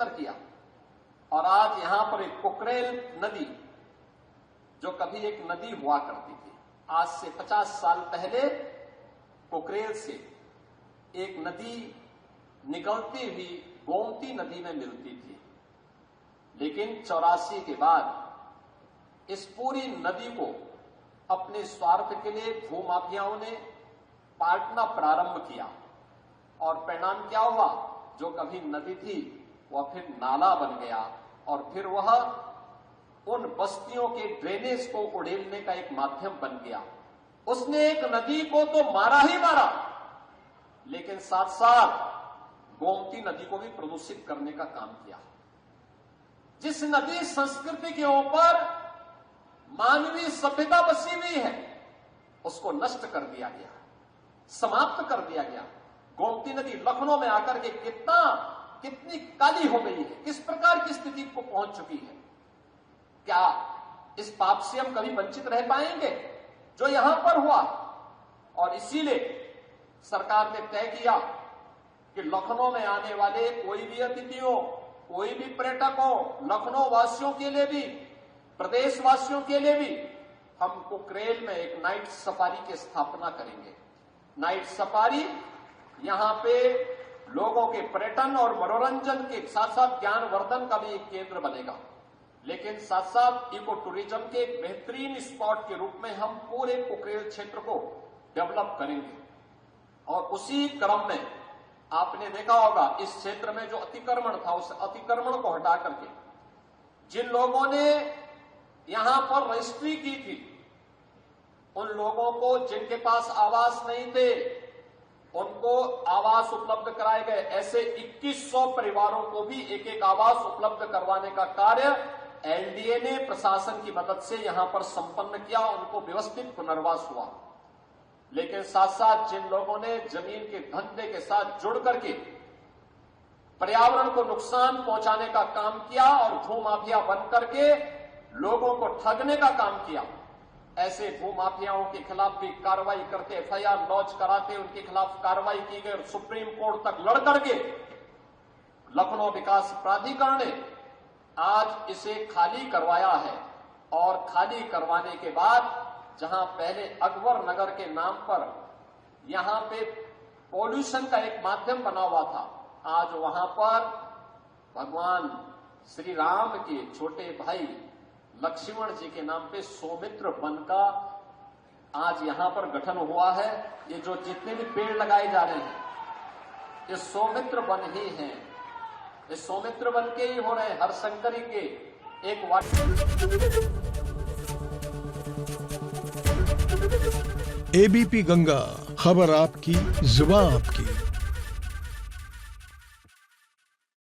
अंतर किया और आज यहां पर एक कुकरेल नदी, जो कभी एक नदी हुआ करती थी, आज से 50 साल पहले कुकरेल से एक नदी निकलती हुई गोमती नदी में मिलती थी। लेकिन 84 के बाद इस पूरी नदी को अपने स्वार्थ के लिए भूमाफियाओं ने पाटना प्रारंभ किया और परिणाम क्या हुआ? जो कभी नदी थी वह फिर नाला बन गया और फिर वह उन बस्तियों के ड्रेनेज को उड़ेलने का एक माध्यम बन गया। उसने एक नदी को तो मारा ही मारा, लेकिन साथ साथ गोमती नदी को भी प्रदूषित करने का काम किया। जिस नदी संस्कृति के ऊपर मानवीय सभ्यता बसी हुई है, उसको नष्ट कर दिया गया, समाप्त कर दिया गया। गोमती नदी लखनऊ में आकर के कितनी काली हो गई है, किस प्रकार की स्थिति को पहुंच चुकी है। क्या इस पाप से हम कभी वंचित रह पाएंगे जो यहां पर हुआ? और इसीलिए सरकार ने तय किया कि लखनऊ में आने वाले कोई भी अतिथि हो, कोई भी पर्यटक हो, लखनऊ वासियों के लिए भी, प्रदेशवासियों के लिए भी, हम कुकरेल में एक नाइट सफारी की स्थापना करेंगे। नाइट सफारी यहां पे लोगों के पर्यटन और मनोरंजन के साथ साथ ज्ञानवर्धन का भी एक केंद्र बनेगा, लेकिन साथ साथ इको टूरिज्म के एक बेहतरीन स्पॉट के रूप में हम पूरे कुकरेल क्षेत्र को डेवलप करेंगे। और उसी क्रम में आपने देखा होगा इस क्षेत्र में जो अतिक्रमण था, उस अतिक्रमण को हटा करके जिन लोगों ने यहां पर रजिस्ट्री की थी, उन लोगों को जिनके पास आवास नहीं थे, उनको आवास उपलब्ध कराए गए। ऐसे 2100 परिवारों को भी एक एक आवास उपलब्ध करवाने का कार्य एलडीए ने प्रशासन की मदद से यहां पर संपन्न किया, उनको व्यवस्थित पुनर्वास हुआ। लेकिन साथ साथ जिन लोगों ने जमीन के धंधे के साथ जुड़ करके पर्यावरण को नुकसान पहुंचाने का काम किया और भूमाफिया बन करके लोगों को ठगने का काम किया, ऐसे भूमाफियाओं के खिलाफ भी कार्रवाई करते, एफआईआर लॉन्च कराते, उनके खिलाफ कार्रवाई की गई और सुप्रीम कोर्ट तक लड़ करके लखनऊ विकास प्राधिकरण ने आज इसे खाली करवाया है। और खाली करवाने के बाद जहां पहले अकबर नगर के नाम पर यहां पे पॉल्यूशन का एक माध्यम बना हुआ था, आज वहां पर भगवान श्री राम के छोटे भाई लक्ष्मण जी के नाम पे सौमित्र वन का आज यहां पर गठन हुआ है। ये जो जितने भी पेड़ लगाए जा रहे हैं, ये सौमित्र वन ही हैं, ये सौमित्र वन के ही हो रहे हैं। हरशंकरी के एक एबीपी गंगा, खबर आपकी, जुबान आपकी।